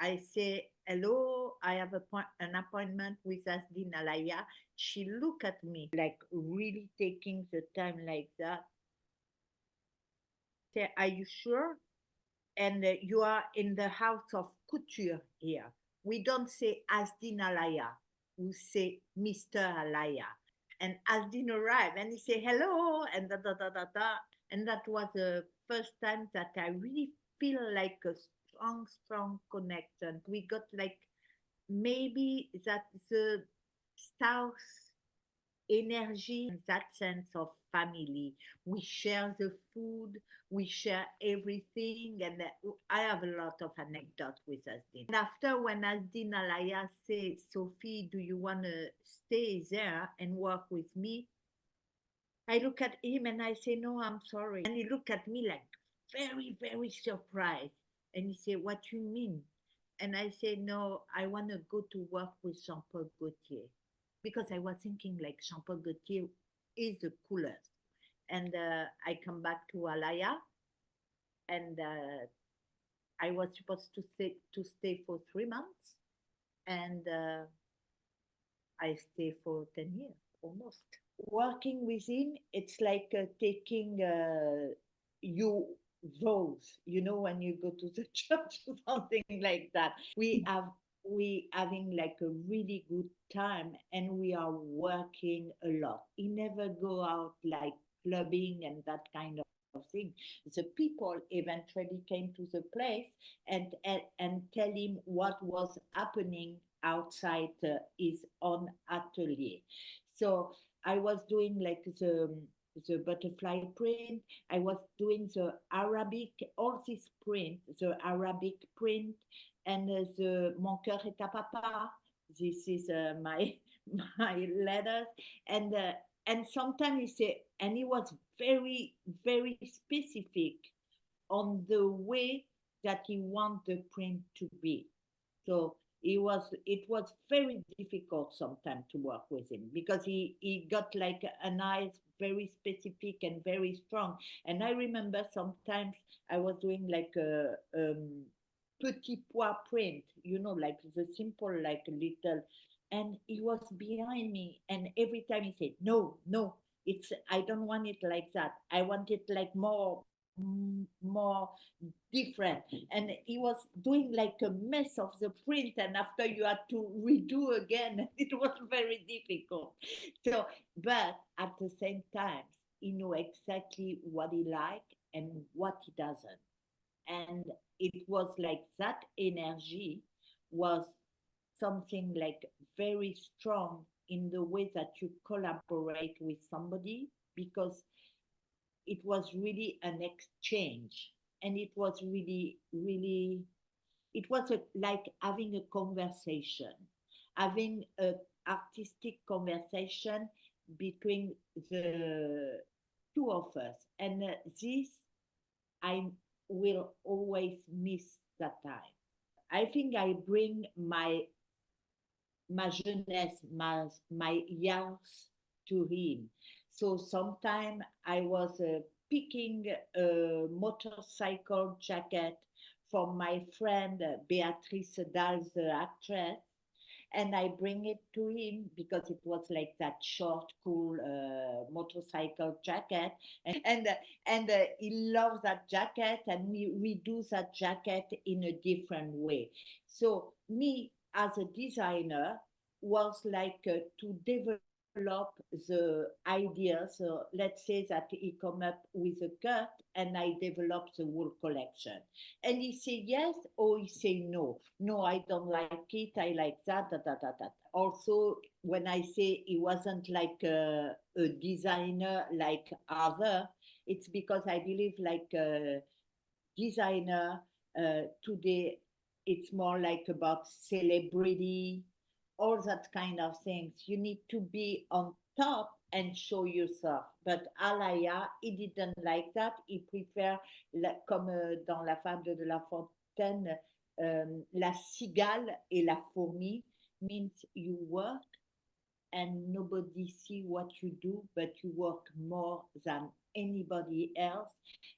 I say, hello, I have an appointment with Azzedine Alaia. She look at me like really taking the time like that. Say, are you sure? And you are in the house of Couturier here. We don't say Azzedine Alaia. We say Mr. Alaia. And Azzedine arrived and he say hello and da da da da da. And that was the first time that I really feel like a strong connection. We got like maybe that the South energy and that sense of family. We share the food, we share everything, and I have a lot of anecdotes with Asdin. And after when Asdin Alaia said, Sophie, do you want to stay there and work with me? I look at him and I say, no, I'm sorry. And he looked at me like very surprised. And he said, what you mean? And I say, no, I want to go to work with Jean Paul Gaultier because I was thinking like Jean Paul Gaultier is the coolest. And I come back to Alaia, and I was supposed to stay for 3 months, and I stay for 10 years almost. Working with him, it's like taking you vows. You know, when you go to the church or something like that. We having like a really good time, and we are working a lot. He never go out like clubbing and that kind of thing. The people eventually came to the place and tell him what was happening outside his own atelier. So I was doing like the butterfly print. I was doing the Arabic, all this print, the Arabic print, and the Mon cœur est à papa. This is my my letters, and sometimes he say, and he was very specific on the way that he want the print to be. So it was very difficult sometimes to work with him because he got like an eyes very specific and very strong. And I remember sometimes I was doing like a petit pois print, like the simple, like little, and he was behind me, and every time he said, no, no, I don't want it like that. I want it like more different. And he was doing like a mess of the print, and after you had to redo again. It was very difficult. So, but at the same time, he knew exactly what he liked and what he doesn't. And it was like that energy was something like very strong in the way that you collaborate with somebody, because it was really an exchange, and it was really it was like having a conversation, having a artistic conversation between the two of us. And this I will always miss that time. I think I bring my jeunesse, my years to him. So sometime I was picking a motorcycle jacket from my friend Beatrice Dals, the actress, and I bring it to him because it was like that short, cool motorcycle jacket, and he loves that jacket, and we do that jacket in a different way. So me as a designer was like to develop the idea. So let's say that he come up with a cut, and I develop the whole collection. And he say yes, or he say no. No, I don't like it. I like that, that, that, that, that. Also, when I say he wasn't like a designer like other, it's because I believe like a designer today, it's more like about celebrity, all that kind of things. You need to be on top and show yourself. But Alaya, he didn't like that. He preferred, comme dans la fable de La Fontaine, la cigale et la fourmi, means you work and nobody see what you do, but you work more than anybody else,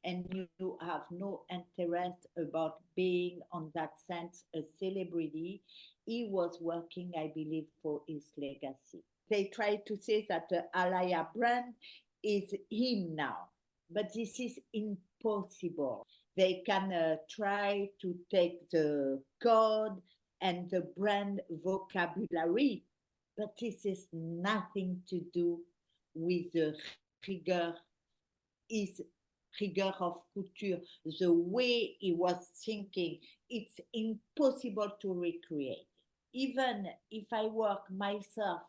and you have no interest about being, on that sense, a celebrity. He was working, I believe, for his legacy. They try to say that the Alaia brand is him now, but this is impossible. They can try to take the code and the brand vocabulary, but this is nothing to do with the rigor, his rigor of couture, the way he was thinking. It's impossible to recreate. Even if I work myself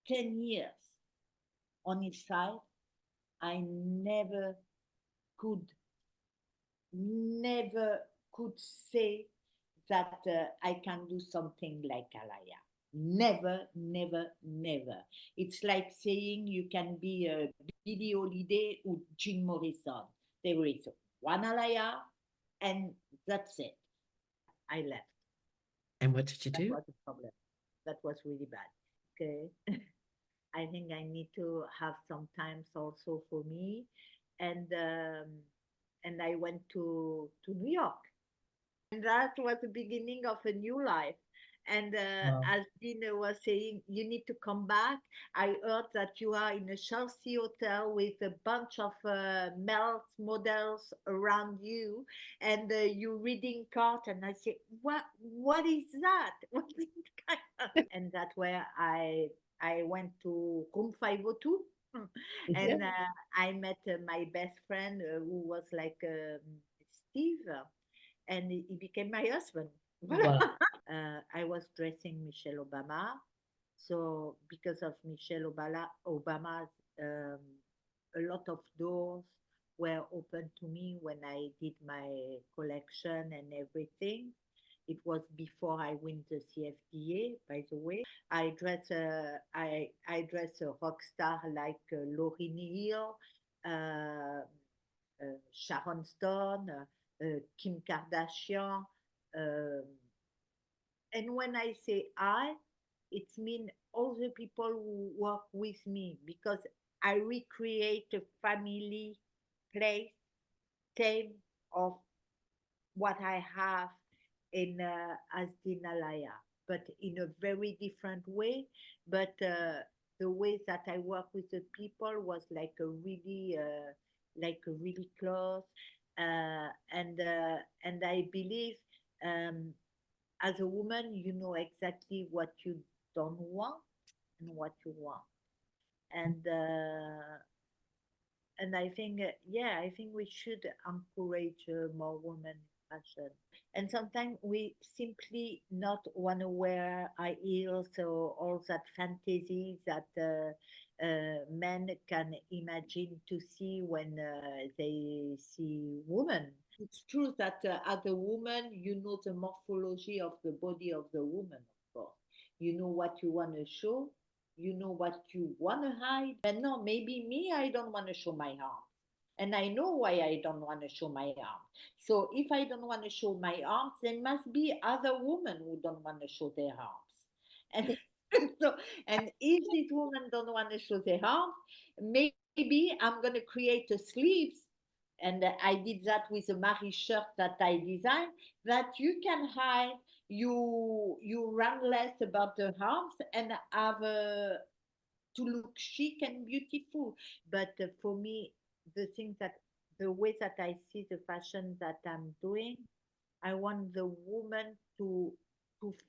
10 years on his side, I could never could say that I can do something like Alaia. Never, never, never. It's like saying you can be a Billie Holiday or Jim Morrison. There is one Alaia, and that's it. I left. And what did you That do? was the problem. That was really bad. Okay. I think I need to have some times also for me, and I went to New York, and that was the beginning of a new life. And Wow. as Dina was saying, you need to come back. I heard that you are in a Chelsea hotel with a bunch of male models around you, and you reading Carton. I say, what is that? What is kind of? And that's where I went to room 502. Yeah. And I met my best friend who was like Steve, and he became my husband. Wow. I was dressing Michelle Obama. So because of Michelle Obama, um, a lot of doors were open to me when I did my collection and everything. It was before I win the CFDA, by the way. I dress a rock star like Lauryn Hill, uh, Sharon Stone, Kim Kardashian. um and when I say I, it means all the people who work with me, because I recreate a family place, theme of what I have in Azzedine Alaia, but in a very different way. But the way that I work with the people was like a really close, and I believe, um, as a woman, you know exactly what you don't want and what you want, and uh, and I think, yeah, I think we should encourage more women in fashion. And sometimes we simply not want to wear high heels or all that fantasy that men can imagine to see when they see women. It's true that as a woman, you know the morphology of the body of the woman, of course. You know what you want to show, you know what you want to hide. But no, maybe me, I don't want to show my arms. And I know why I don't want to show my arms. So if I don't want to show my arms, there must be other women who don't want to show their arms. And so, and if these women don't want to show their arms, maybe I'm going to create a sleeves. And I did that with a Marie shirt that I designed, that you can hide. You run less about the arms and have to look chic and beautiful. But for me, the thing that the way that I see the fashion that I'm doing, I want the woman to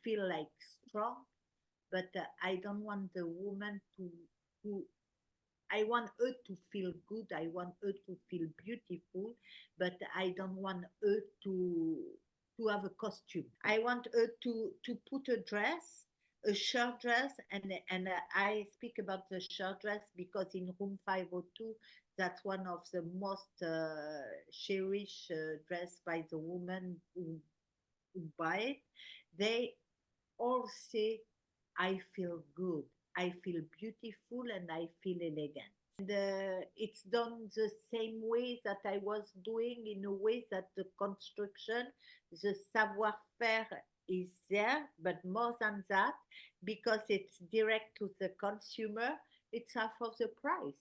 feel like strong, but I don't want the woman to I want her to feel good. I want her to feel beautiful, but I don't want her to have a costume. I want her to put a dress, a shirt dress, and I speak about the shirt dress because in room 502, that's one of the most cherished dress by the women who buy it. They all say, I feel good, I feel beautiful, and I feel elegant. And it's done the same way that I was doing, in a way that the construction, the savoir faire is there, but more than that, because it's direct to the consumer, it's half of the price.